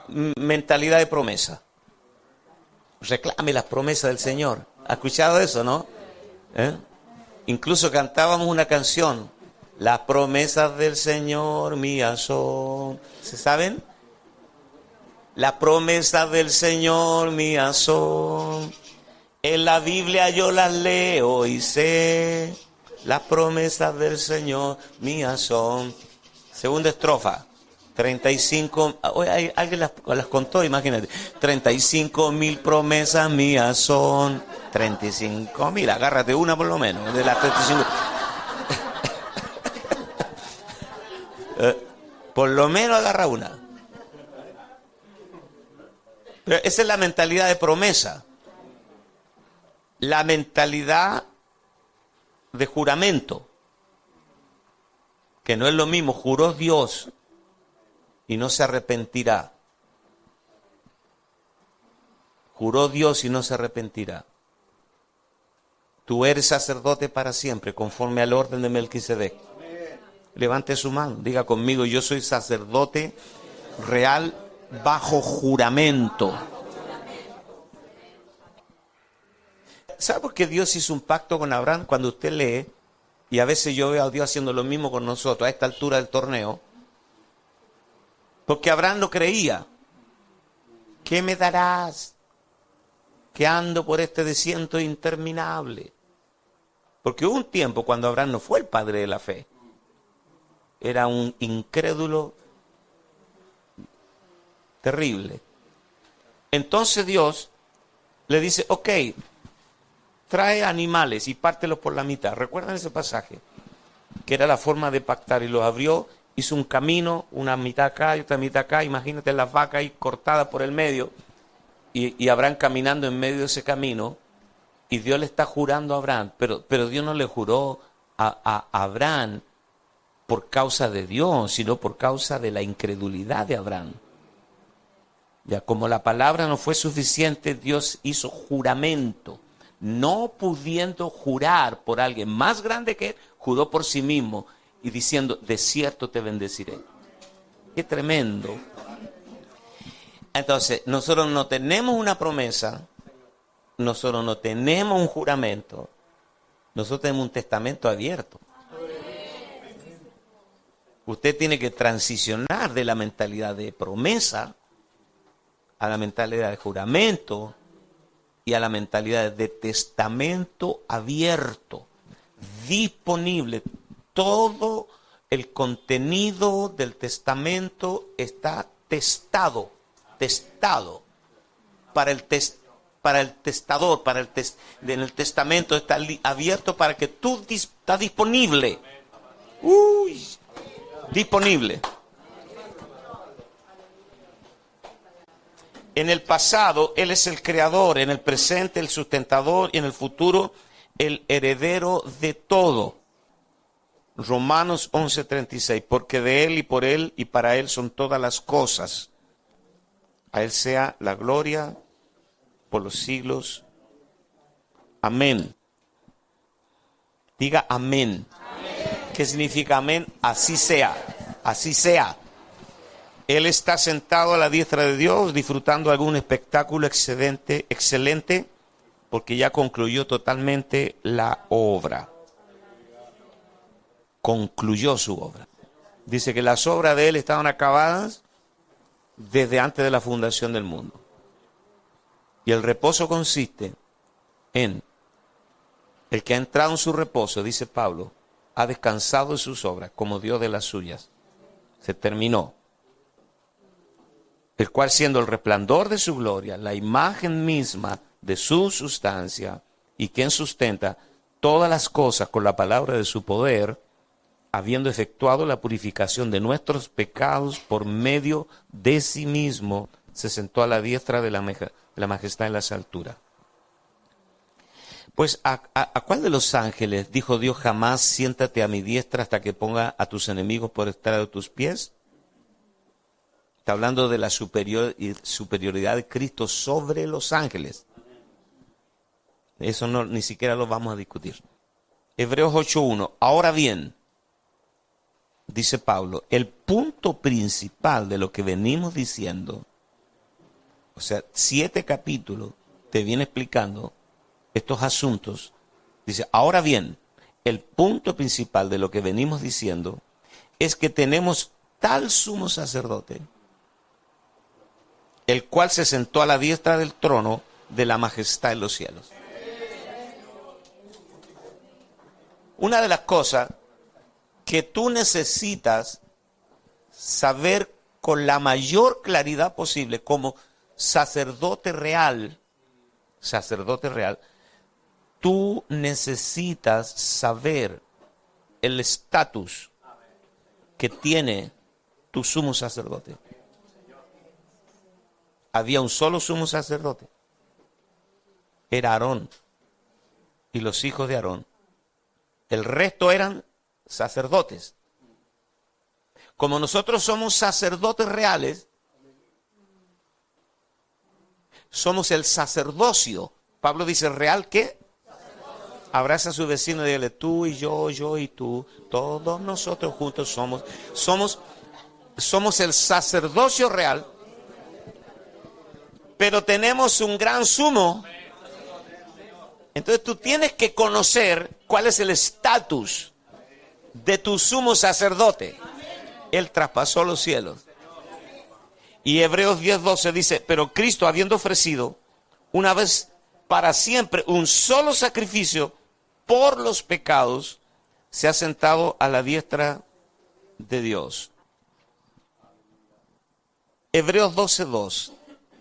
mentalidad de promesa. Reclame las promesas del Señor. ¿Ha escuchado eso, no? Incluso cantábamos una canción. Las promesas del Señor mías son. ¿Se saben? Las promesas del Señor mías son. En la Biblia yo las leo y sé. Las promesas del Señor mías son. Segunda estrofa. 35, alguien las contó, imagínate. 35,000 promesas mías son. 35,000, agárrate una por lo menos, de las 35. Por lo menos agarra una. Pero esa es la mentalidad de promesa. La mentalidad de juramento. Que no es lo mismo, juró Dios y no se arrepentirá. Juró Dios y no se arrepentirá. Tú eres sacerdote para siempre, conforme al orden de Melquisedec. Levante su mano, diga conmigo, yo soy sacerdote real bajo juramento. ¿Sabe por qué Dios hizo un pacto con Abraham? Cuando usted lee, y a veces yo veo a Dios haciendo lo mismo con nosotros a esta altura del torneo, porque Abraham no creía. ¿Qué me darás? Que ando por este desierto interminable. Porque hubo un tiempo cuando Abraham no fue el padre de la fe. Era un incrédulo terrible. Entonces Dios le dice, ok, trae animales y pártelos por la mitad. ¿Recuerdan ese pasaje? Que era la forma de pactar, y los abrió, hizo un camino, una mitad acá y otra mitad acá. Imagínate las vacas ahí cortadas por el medio, y Abraham caminando en medio de ese camino, y Dios le está jurando a Abraham, pero Dios no le juró a Abraham por causa de Dios, sino por causa de la incredulidad de Abraham. Ya como la palabra no fue suficiente, Dios hizo juramento. No pudiendo jurar por alguien más grande que él, juró por sí mismo y diciendo, de cierto te bendeciré. Qué tremendo. Entonces, nosotros no tenemos una promesa, nosotros no tenemos un juramento, nosotros tenemos un testamento abierto. Usted tiene que transicionar de la mentalidad de promesa a la mentalidad de juramento y a la mentalidad de testamento abierto, disponible. Todo el contenido del testamento está testado para el testador, en el testamento está abierto para que tú está disponible. Disponible. En el pasado, Él es el creador, en el presente, el sustentador, y en el futuro, el heredero de todo. Romanos 11:36, porque de Él y por Él y para Él son todas las cosas. A Él sea la gloria por los siglos. Amén. Diga amén. Amén. ¿Qué significa amén? Así sea, así sea. Él está sentado a la diestra de Dios, disfrutando algún espectáculo excelente, porque ya concluyó totalmente la obra. Concluyó su obra. Dice que las obras de Él estaban acabadas desde antes de la fundación del mundo. Y el reposo consiste en el que ha entrado en su reposo, dice Pablo, ha descansado de sus obras como Dios de las suyas. Se terminó. El cual, siendo el resplandor de su gloria, la imagen misma de su sustancia, y quien sustenta todas las cosas con la palabra de su poder, habiendo efectuado la purificación de nuestros pecados por medio de sí mismo, se sentó a la diestra de la majestad en las alturas. Pues, ¿a cuál de los ángeles dijo Dios jamás, siéntate a mi diestra hasta que ponga a tus enemigos por estrado de tus pies? Está hablando de la superioridad de Cristo sobre los ángeles. Eso ni siquiera lo vamos a discutir. Hebreos 8:1. Ahora bien, dice Pablo, el punto principal de lo que venimos diciendo, o sea, 7 capítulos te viene explicando estos asuntos. Dice, ahora bien, el punto principal de lo que venimos diciendo es que tenemos tal sumo sacerdote, el cual se sentó a la diestra del trono de la majestad en los cielos. Una de las cosas que tú necesitas saber con la mayor claridad posible como sacerdote real, tú necesitas saber el estatus que tiene tu sumo sacerdote. Había un solo sumo sacerdote. Era Aarón y los hijos de Aarón. El resto eran sacerdotes. Como nosotros somos sacerdotes reales, somos el sacerdocio. Pablo dice, ¿real qué? Abraza a su vecino y dile, tú y yo y tú, todos nosotros juntos somos el sacerdocio real. Pero tenemos un gran sumo. Entonces tú tienes que conocer cuál es el estatus de tu sumo sacerdote. Él traspasó los cielos. Y Hebreos 10:12 dice, pero Cristo, habiendo ofrecido una vez para siempre un solo sacrificio por los pecados, se ha sentado a la diestra de Dios. Hebreos 12:2.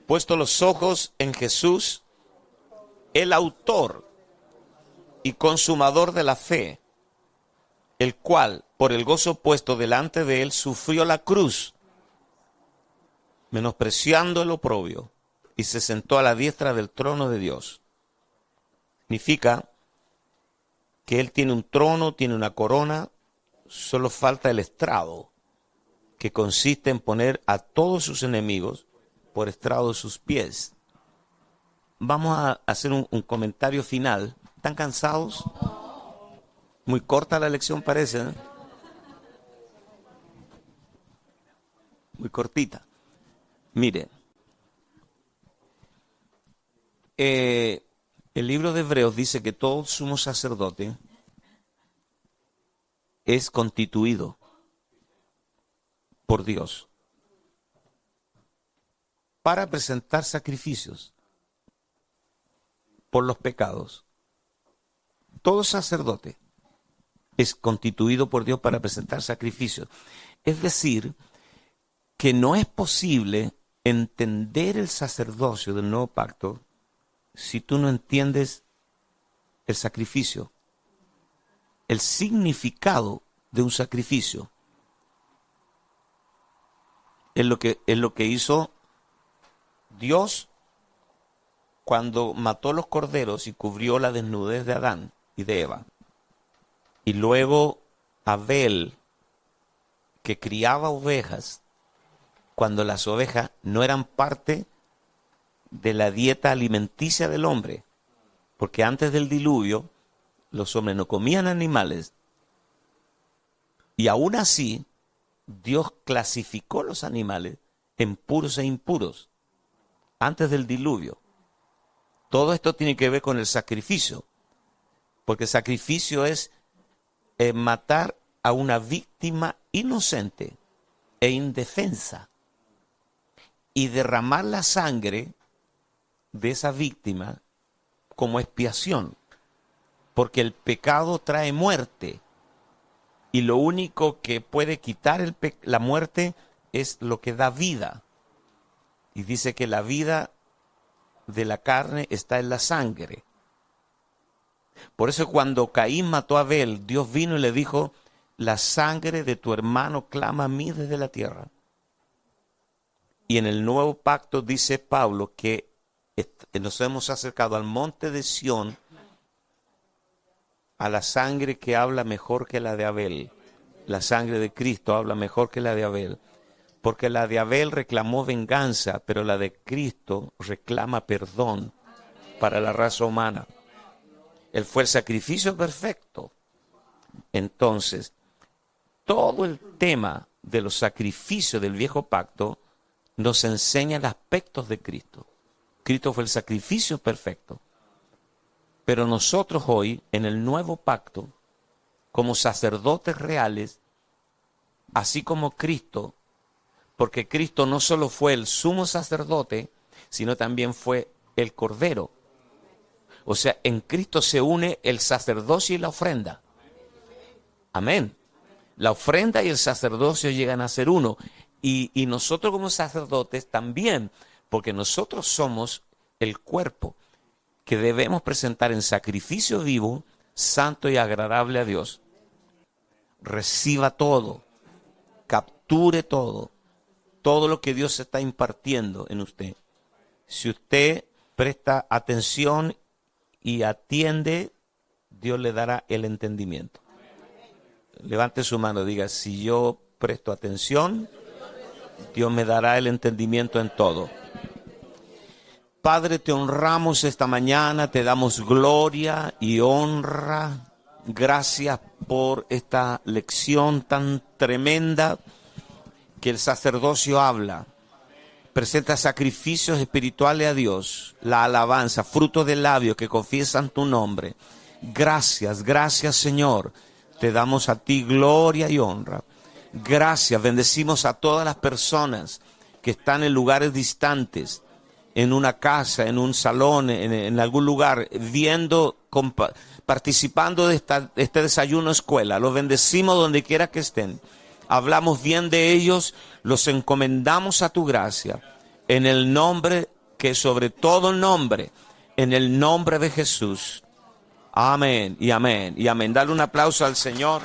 Puesto los ojos en Jesús, el autor y consumador de la fe, el cual, por el gozo puesto delante de él, sufrió la cruz, menospreciando el oprobio, y se sentó a la diestra del trono de Dios. Significa que él tiene un trono, tiene una corona, solo falta el estrado, que consiste en poner a todos sus enemigos por estrado de sus pies. Vamos a hacer un comentario final. ¿Están cansados? Muy corta la lección parece, ¿eh? Muy cortita. Mire, el libro de Hebreos dice que todo sumo sacerdote es constituido. por Dios para presentar sacrificios por los pecados. Todo sacerdote es constituido por Dios para presentar sacrificios. Es decir, que no es posible entender el sacerdocio del nuevo pacto si tú no entiendes el sacrificio, el significado de un sacrificio. Es lo que hizo Dios cuando mató los corderos y cubrió la desnudez de Adán y de Eva. Y luego Abel, que criaba ovejas, cuando las ovejas no eran parte de la dieta alimenticia del hombre, porque antes del diluvio los hombres no comían animales, y aún así Dios clasificó los animales en puros e impuros antes del diluvio. Todo esto tiene que ver con el sacrificio, porque el sacrificio es matar a una víctima inocente e indefensa y derramar la sangre de esa víctima como expiación, porque el pecado trae muerte y lo único que puede quitar la muerte es lo que da vida. Y dice que la vida de la carne está en la sangre. Por eso cuando Caín mató a Abel, Dios vino y le dijo: la sangre de tu hermano clama a mí desde la tierra. Y en el nuevo pacto dice Pablo que nos hemos acercado al monte de Sión, a la sangre que habla mejor que la de Abel. La sangre de Cristo habla mejor que la de Abel. Porque la de Abel reclamó venganza, pero la de Cristo reclama perdón para la raza humana. Él fue el sacrificio perfecto. Entonces, todo el tema de los sacrificios del viejo pacto nos enseña los aspectos de Cristo. Cristo fue el sacrificio perfecto. Pero nosotros hoy, en el nuevo pacto, como sacerdotes reales, así como Cristo, porque Cristo no solo fue el sumo sacerdote, sino también fue el Cordero. O sea, en Cristo se une el sacerdocio y la ofrenda. Amén. La ofrenda y el sacerdocio llegan a ser uno. Y nosotros como sacerdotes también, porque nosotros somos el cuerpo que debemos presentar en sacrificio vivo, santo y agradable a Dios. Reciba todo, capture todo lo que Dios está impartiendo en usted. Si usted presta atención y atiende, Dios le dará el entendimiento. Levante su mano, diga: si yo presto atención, Dios me dará el entendimiento en todo. Padre, te honramos esta mañana, te damos gloria y honra. Gracias por esta lección tan tremenda que el sacerdocio habla. Presenta sacrificios espirituales a Dios, la alabanza, fruto de labios que confiesan tu nombre. Gracias, gracias Señor. Te damos a ti gloria y honra. Gracias, bendecimos a todas las personas que están en lugares distantes, en una casa, en un salón, en algún lugar, viendo, participando de este desayuno escuela. Los bendecimos donde quiera que estén. Hablamos bien de ellos, los encomendamos a tu gracia, en el nombre que sobre todo nombre, en el nombre de Jesús. Amén y amén y amén. Dale un aplauso al Señor.